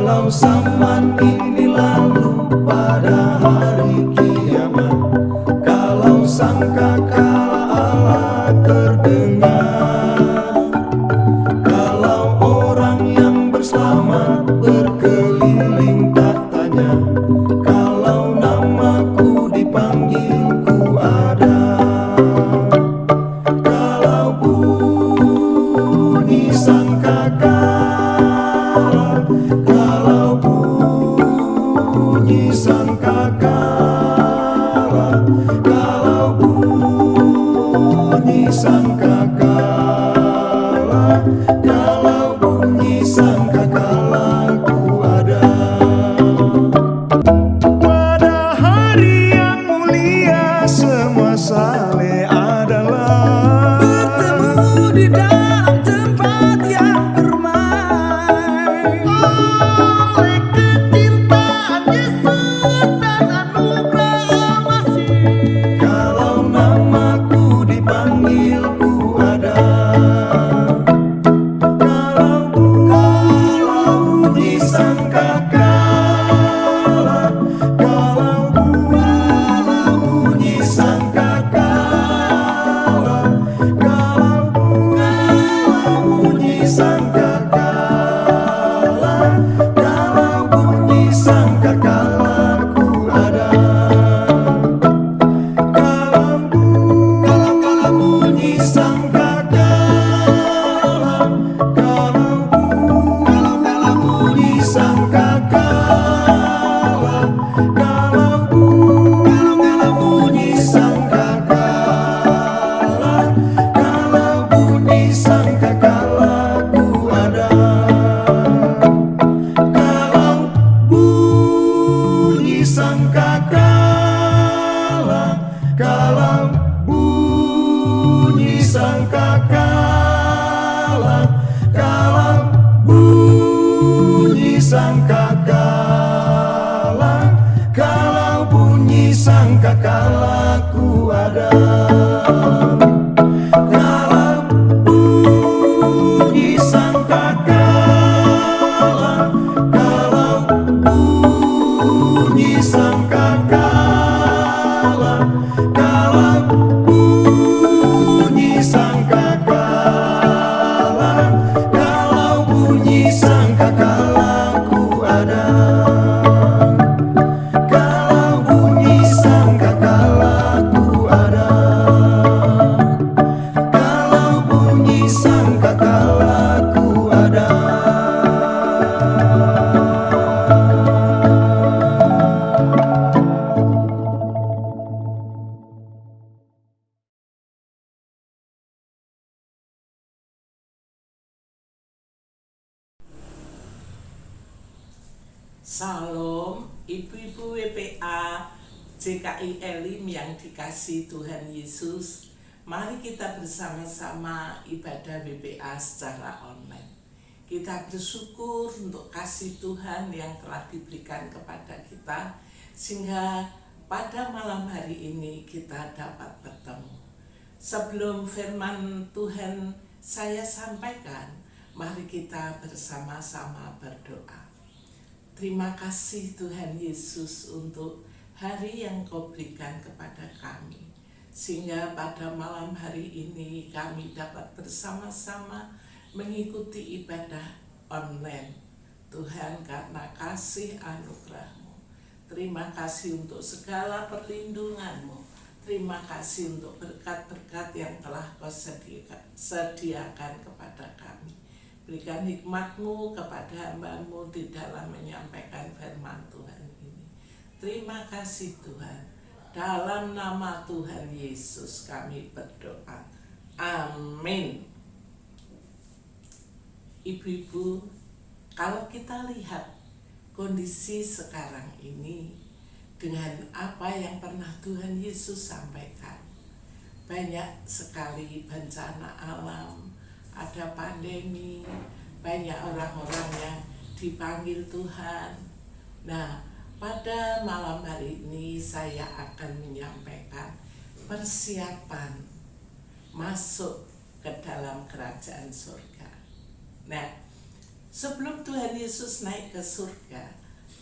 Kalau zaman ini lalu pada hari kiamat, kalau sangkakala Allah terdengar, kalau orang yang berselamat berkeliling tahtanya, kalau namaku dipanggil ku ada, kalau bunyi sangkakala, kalau bunyi sangkakala, kalau bunyi sangkakala, kalau bunyi sangkakala ku ada. Pada hari yang mulia semua saleh adalah bertemu di dalam tempat yang permai oleh kecintaan Yesus dan anugerah Masih. Kalau namaku dipanggil ku ada, kalau bunyi sangkakala, kalau bunyi sangkakala, kalau bunyi sangkakala, kalau bunyi sangkakala ku ada, kalau bunyi sangkakala, kalau bunyi sangkakala, kalau bunyi sangkakala, kalau bunyi sangkakala ku ada, kalau bunyi sangkakala, kalau bunyi sangkakala, kalau bunyi sangkakala, kalau bunyi sangkakala ku ada, kalau bunyi sangkakala, kalau bunyi sangkakala, kalau bunyi sangkakala, kalau bunyi sangkakala ku ada, kalau bunyi sangkakala ku ada, kalau bunyi sangkakala ku ada. Salam, ibu-ibu WPA JKI Elim yang dikasihi Tuhan Yesus. Mari kita bersama-sama ibadah WPA secara online. Kita bersyukur untuk kasih Tuhan yang telah diberikan kepada kita, sehingga pada malam hari ini kita dapat bertemu. Sebelum firman Tuhan saya sampaikan, mari kita bersama-sama berdoa. Terima kasih Tuhan Yesus untuk hari yang Kau berikan kepada kami, sehingga pada malam hari ini kami dapat bersama-sama mengikuti ibadah online. Tuhan, karena kasih anugerah-Mu, terima kasih untuk segala perlindungan-Mu, terima kasih untuk berkat-berkat yang telah Kau sediakan kepada kami. Berikan hikmat-Mu kepada hamba-Mu di dalam menyampaikan firman Tuhan ini. Terima kasih Tuhan. Dalam nama Tuhan Yesus kami berdoa. Amin. Ibu-ibu, kalau kita lihat kondisi sekarang ini dengan apa yang pernah Tuhan Yesus sampaikan, banyak sekali bencana alam, ada pandemi, banyak orang-orang yang dipanggil Tuhan. Nah, pada malam hari ini saya akan menyampaikan persiapan masuk ke dalam kerajaan surga. Nah, Sebelum Tuhan Yesus naik ke surga,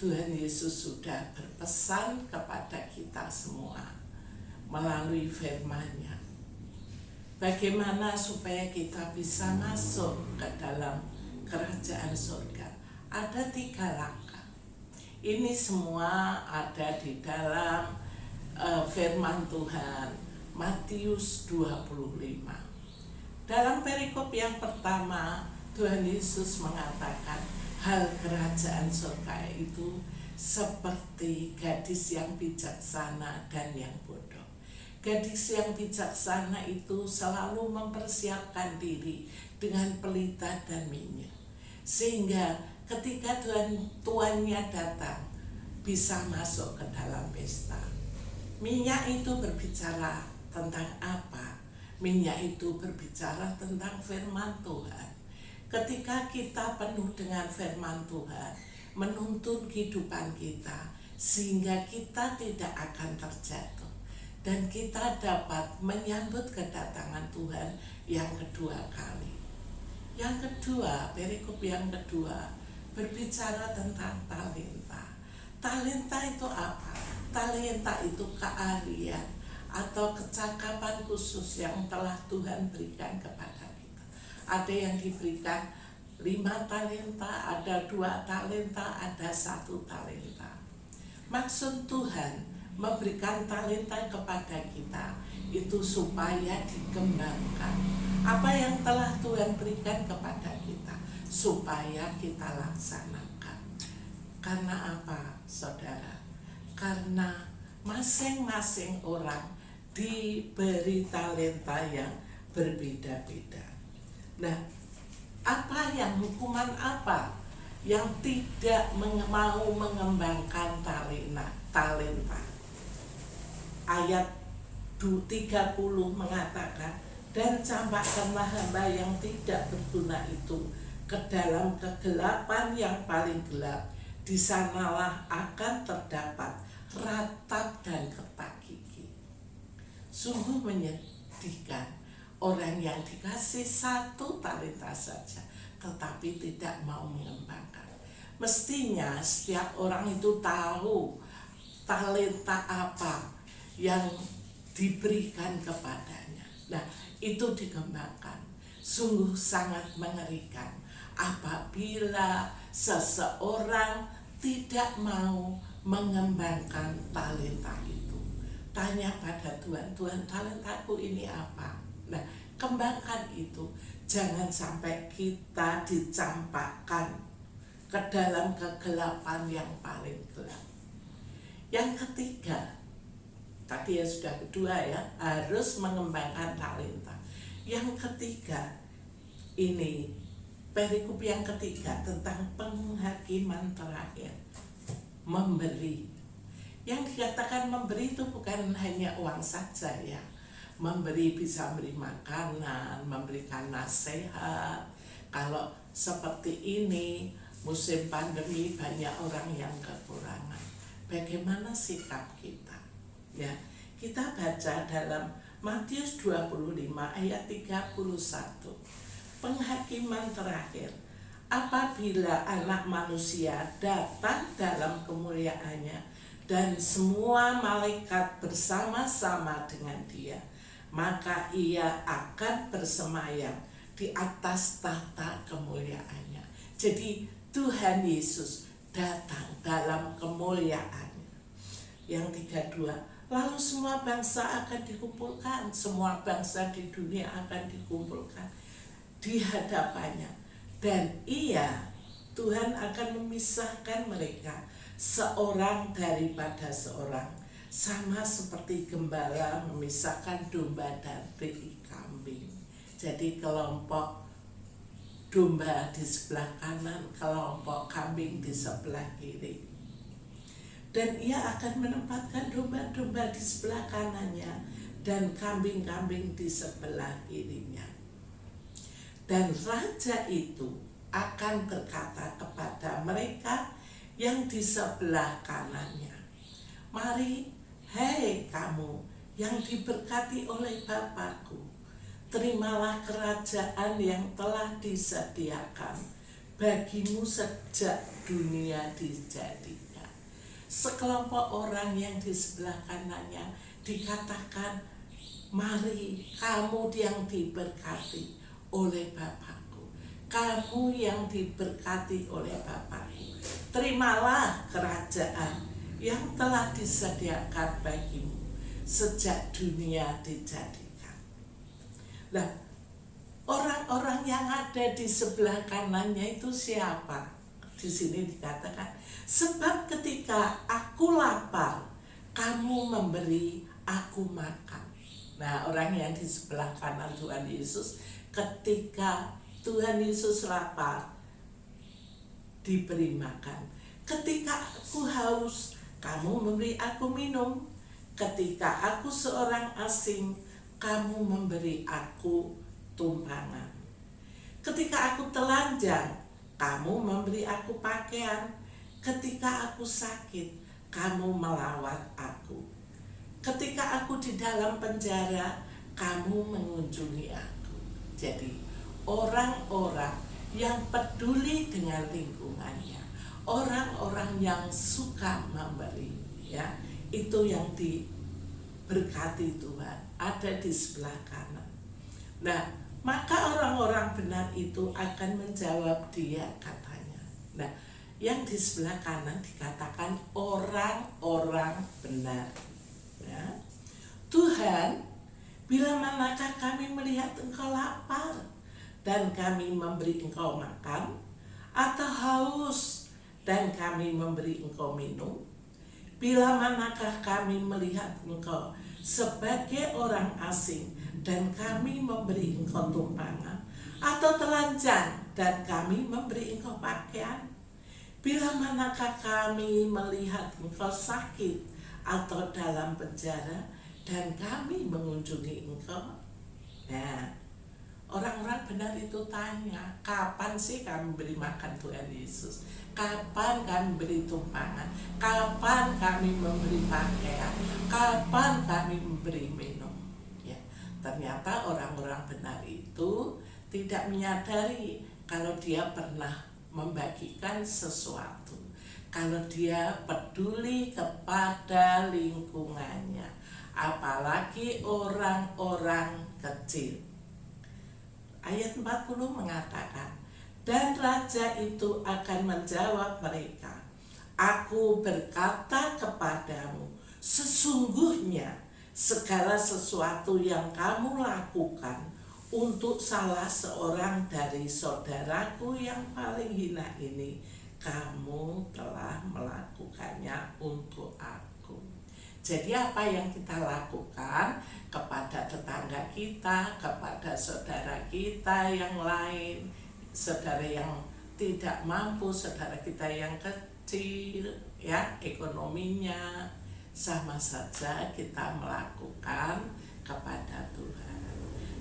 Tuhan Yesus sudah berpesan kepada kita semua melalui firman-Nya. Bagaimana supaya kita bisa masuk ke dalam kerajaan surga? Ada 3 langkah. Ini semua ada di dalam firman Tuhan Matius 25. Dalam perikop yang pertama, Tuhan Yesus mengatakan hal kerajaan surga itu seperti gadis yang bijaksana dan yang bodoh. Gadis yang bijaksana itu selalu mempersiapkan diri dengan pelita dan minyak, sehingga ketika tuannya datang bisa masuk ke dalam pesta. Minyak itu berbicara tentang apa? Minyak itu berbicara tentang firman Tuhan. Ketika kita penuh dengan firman Tuhan, menuntun kehidupan kita, sehingga kita tidak akan terjatuh, dan kita dapat menyambut kedatangan Tuhan yang kedua kali. Yang kedua, perikop yang kedua, berbicara tentang talenta. Talenta itu apa? Talenta itu keahlian atau kecakapan khusus yang telah Tuhan berikan kepada kita. Ada yang diberikan 5 talenta, ada 2 talenta, ada 1 talenta. Maksud Tuhan memberikan talenta kepada kita itu supaya dikembangkan. Apa yang telah Tuhan berikan kepada kita supaya kita laksanakan. Karena apa, saudara? Karena masing-masing orang diberi talenta yang berbeda-beda. Nah, hukuman apa yang tidak mau mengembangkan talenta? Ayat 30 mengatakan, dan campakkanlah hamba yang tidak berguna itu ke dalam kegelapan yang paling gelap. Di sanalah akan terdapat ratap dan retak gigi. Sungguh menyedihkan orang yang dikasih 1 talenta saja, tetapi tidak mau mengembangkan. Mestinya setiap orang itu tahu talenta apa yang diberikan kepadanya. Nah, itu dikembangkan. Sungguh sangat mengerikan apabila seseorang tidak mau mengembangkan talenta itu. Tanya pada Tuhan, Tuhan, talentaku ini apa? Nah, kembangkan itu. Jangan sampai kita dicampakkan ke dalam kegelapan yang paling gelap. Yang ketiga, tadi ya sudah kedua ya, harus mengembangkan talenta. Yang ketiga, ini perikop yang ketiga tentang penghakiman terakhir, memberi. Yang dikatakan memberi itu bukan hanya uang saja ya. Memberi bisa memberi makanan, memberikan nasihat. Kalau seperti ini, musim pandemi banyak orang yang kekurangan. Bagaimana sikap kita? Ya, kita baca dalam Matius 25 ayat 31. Penghakiman terakhir. Apabila Anak Manusia datang dalam kemuliaannya dan semua malaikat bersama-sama dengan Dia, maka Ia akan bersemayam di atas tahta kemuliaannya. Jadi Tuhan Yesus datang dalam kemuliaannya. Yang 32, lalu semua bangsa akan dikumpulkan, semua bangsa di dunia akan dikumpulkan di hadapannya, dan Ia, Tuhan, akan memisahkan mereka seorang daripada seorang, sama seperti gembala memisahkan domba dari kambing. Jadi kelompok domba di sebelah kanan, kelompok kambing di sebelah kiri. Dan Ia akan menempatkan domba-domba di sebelah kanannya dan kambing-kambing di sebelah kirinya. Dan raja itu akan berkata kepada mereka yang di sebelah kanannya, mari, hei kamu yang diberkati oleh Bapa-Ku, terimalah kerajaan yang telah disediakan bagimu sejak dunia dijadikan. Sekelompok orang yang di sebelah kanannya dikatakan, mari kamu yang diberkati oleh Bapakku, kamu yang diberkati oleh Bapakku, terimalah kerajaan yang telah disediakan bagimu sejak dunia dijadikan. Nah, orang-orang yang ada di sebelah kanannya itu siapa? Di sini dikatakan, sebab ketika aku lapar, kamu memberi aku makan. Nah, orang yang di sebelah kanan Tuhan Yesus, ketika Tuhan Yesus lapar, diberi makan. Ketika aku haus, kamu memberi aku minum. Ketika aku seorang asing, kamu memberi aku tumpangan. Ketika aku telanjang, kamu memberi aku pakaian. Ketika aku sakit, kamu melawat aku. Ketika aku di dalam penjara, kamu mengunjungi aku. Jadi, orang-orang yang peduli dengan lingkungannya, orang-orang yang suka memberi, ya, itu yang diberkati Tuhan, ada di sebelah kanan. Nah, maka orang-orang benar itu akan menjawab dia, katanya. Nah, yang di sebelah kanan dikatakan orang-orang benar. Ya. Tuhan, bila manakah kami melihat engkau lapar dan kami memberi engkau makan, atau haus dan kami memberi engkau minum? Bila manakah kami melihat engkau sebagai orang asing dan kami memberi engkau tumpangan, atau telanjang dan kami memberi engkau pakaian? Bila manakah kami melihat engkau sakit atau dalam penjara dan kami mengunjungi engkau? Nah, orang-orang benar itu tanya, kapan sih kami beri makan Tuhan Yesus? Kapan kami beri tumpangan? Kapan kami memberi pakaian? Kapan kami memberi minum? Ya, ternyata orang-orang benar itu tidak menyadari kalau dia pernah membagikan sesuatu, kalau dia peduli kepada lingkungannya, apalagi orang-orang kecil. Ayat 40 mengatakan, dan raja itu akan menjawab mereka, aku berkata kepadamu, sesungguhnya segala sesuatu yang kamu lakukan untuk salah seorang dari saudaraku yang paling hina ini, kamu telah melakukannya untuk aku. Jadi apa yang kita lakukan kepada tetangga kita, kepada saudara kita yang lain, saudara yang tidak mampu, saudara kita yang kecil, ya, ekonominya, sama saja kita melakukan kepada Tuhan.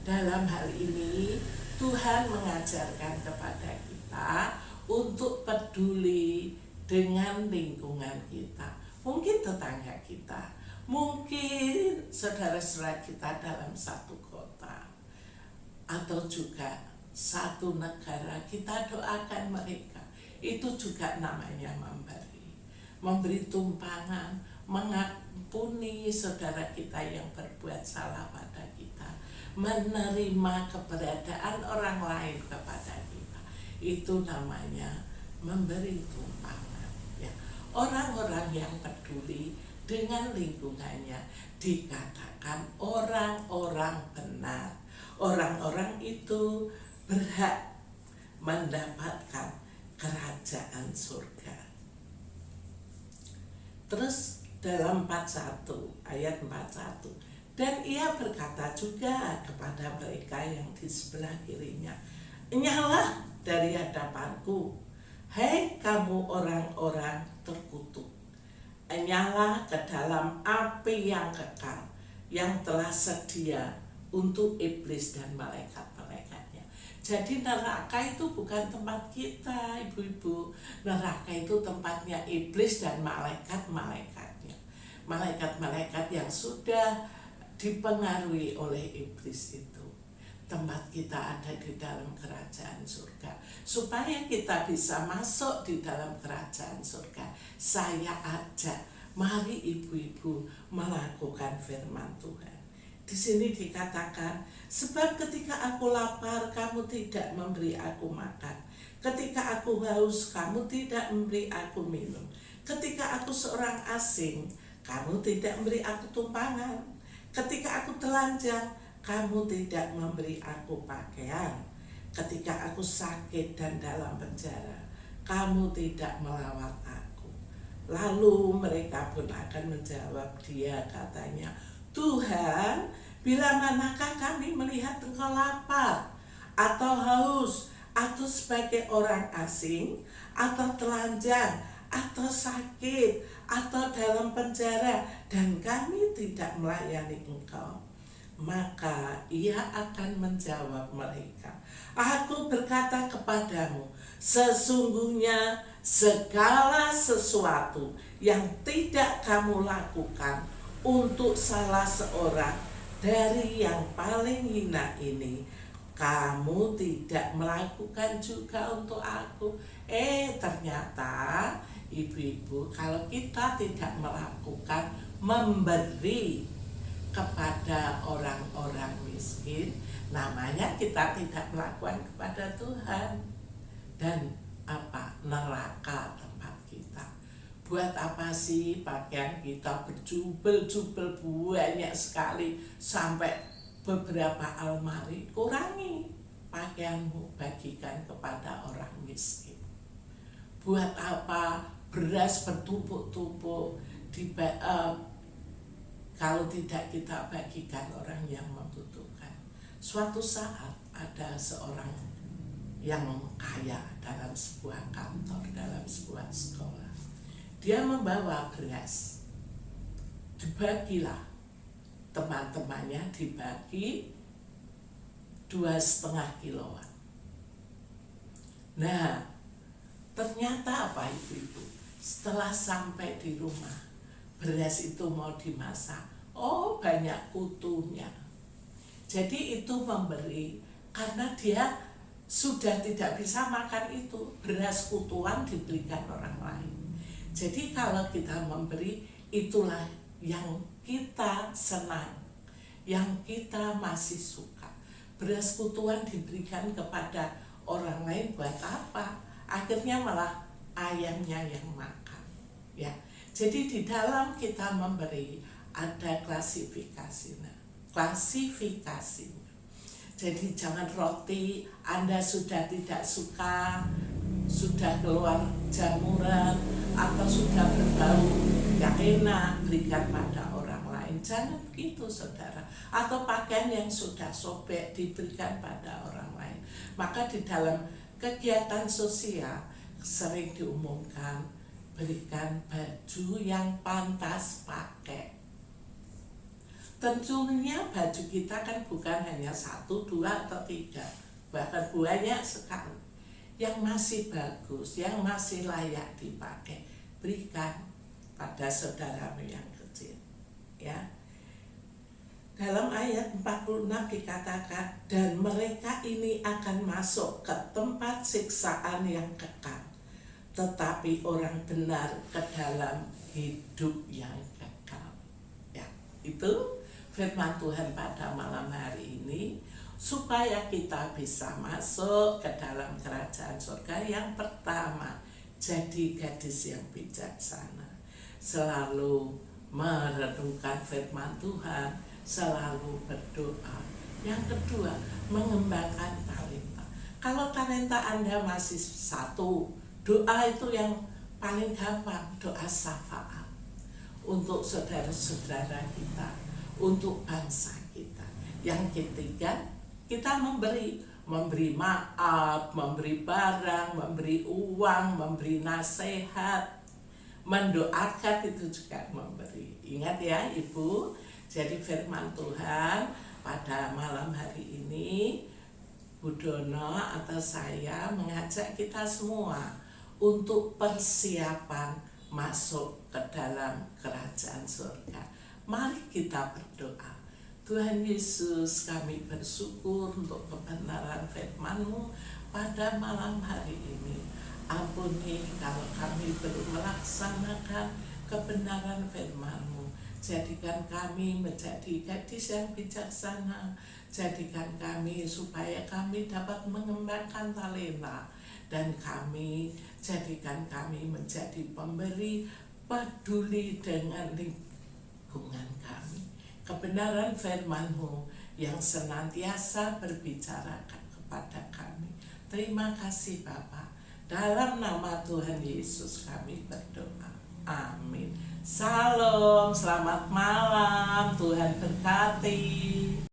Dalam hal ini Tuhan mengajarkan kepada kita untuk peduli dengan lingkungan kita. Mungkin tetangga kita, mungkin saudara-saudara kita dalam satu kota, atau juga satu negara, kita doakan mereka. Itu juga namanya memberi tumpangan, mengampuni saudara kita yang berbuat salah pada kita, menerima keberadaan orang lain kepada kita. Itu namanya memberi tumpangan. Ya. Orang-orang yang peduli dengan lingkungannya dikatakan orang-orang benar. Orang-orang itu berhak mendapatkan kerajaan surga. Terus dalam 41, ayat 41, dan ia berkata juga kepada mereka yang di sebelah kirinya, enyahlah dari hadapanku, hei kamu orang-orang terkutuk, enyahlah ke dalam api yang kekal, yang telah sedia untuk iblis dan malaikat-malaikatnya. Jadi neraka itu bukan tempat kita, ibu-ibu. Neraka itu tempatnya iblis dan malaikat-malaikatnya. Malaikat-malaikat yang sudah dipengaruhi oleh iblis itu. tempat kita ada di dalam kerajaan surga. Supaya kita bisa masuk di dalam kerajaan surga, saya ajak, mari ibu-ibu melakukan firman Tuhan. Di sini dikatakan, sebab ketika aku lapar, kamu tidak memberi aku makan. Ketika aku haus, kamu tidak memberi aku minum. Ketika aku seorang asing, kamu tidak memberi aku tumpangan. Ketika aku telanjang, kamu tidak memberi aku pakaian. Ketika aku sakit dan dalam penjara, kamu tidak melawat aku. Lalu mereka pun akan menjawab dia, katanya, Tuhan, bila manakah kami melihat engkau lapar, atau haus, atau sebagai orang asing, atau telanjang, atau sakit, atau dalam penjara, dan kami tidak melayani engkau? Maka ia akan menjawab mereka, aku berkata kepadamu, sesungguhnya segala sesuatu yang tidak kamu lakukan untuk salah seorang dari yang paling hina ini, kamu tidak melakukan juga untuk aku. Ternyata ibu-ibu, kalau kita tidak melakukan memberi kepada orang-orang miskin, namanya kita tidak melakukan kepada Tuhan. Dan neraka tempat kita. Buat apa sih pakaian kita berjubel-jubel banyak sekali sampai beberapa almari? Kurangi pakaianmu, bagikan kepada orang miskin. Buat apa beras bertumpuk-tumpuk kalau tidak kita bagikan orang yang membutuhkan? Suatu saat ada seorang yang kaya dalam sebuah kantor, dalam sebuah sekolah. Dia membawa beras. Dibagilah, teman-temannya dibagi 2,5 kiloan. Nah, ternyata apa ibu-ibu? Setelah sampai di rumah, beras itu mau dimasak, banyak kutunya. Jadi itu memberi karena dia sudah tidak bisa makan itu, beras kutuan diberikan orang lain. Jadi kalau kita memberi, itulah yang kita senang, yang kita masih suka. Beras kutuan diberikan kepada orang lain buat apa? Akhirnya malah ayamnya yang makan. Ya, jadi di dalam kita memberi ada klasifikasinya. Jadi jangan roti Anda sudah tidak suka, sudah keluar jamuran, atau sudah berbau gak enak, berikan pada orang lain. Jangan begitu saudara. Atau pakaian yang sudah sobek diberikan pada orang lain. Maka di dalam kegiatan sosial sering diumumkan, berikan baju yang pantas pakai. Tentunya baju kita kan bukan hanya 1, 2, atau 3, bahkan banyak sekali yang masih bagus, yang masih layak dipakai. Berikan pada saudaramu yang kecil. Ya. Dalam ayat 46 dikatakan, dan mereka ini akan masuk ke tempat siksaan yang kekal, tetapi orang benar ke dalam hidup yang kekal. Ya, itu firman Tuhan pada malam hari ini, supaya kita bisa masuk ke dalam kerajaan surga. Yang pertama, jadi gadis yang bijaksana, selalu merenungkan firman Tuhan, selalu berdoa. Yang kedua, mengembangkan talenta. Kalau talenta Anda masih 1, doa itu yang paling gampang, doa syafaat untuk saudara-saudara kita, untuk bangsa kita. Yang ketiga, kita memberi maaf, memberi barang, memberi uang, memberi nasihat, mendoakan, itu juga memberi. Ingat ya Ibu, jadi firman Tuhan pada malam hari ini, Bu Dono atau saya mengajak kita semua untuk persiapan masuk ke dalam kerajaan surga. Mari kita berdoa. Tuhan Yesus, kami bersyukur untuk kebenaran firman-Mu pada malam hari ini. Ampuni kalau kami belum melaksanakan kebenaran firman-Mu. Jadikan kami menjadi gadis yang bijaksana. Jadikan kami supaya kami dapat mengembangkan talenta. Dan jadikan kami menjadi pemberi peduli dengan lingkungan kami. Kebenaran firman-Mu yang senantiasa berbicara kepada kami. Terima kasih Bapa. Dalam nama Tuhan Yesus kami berdoa. Amin. Salam, selamat malam. Tuhan berkati.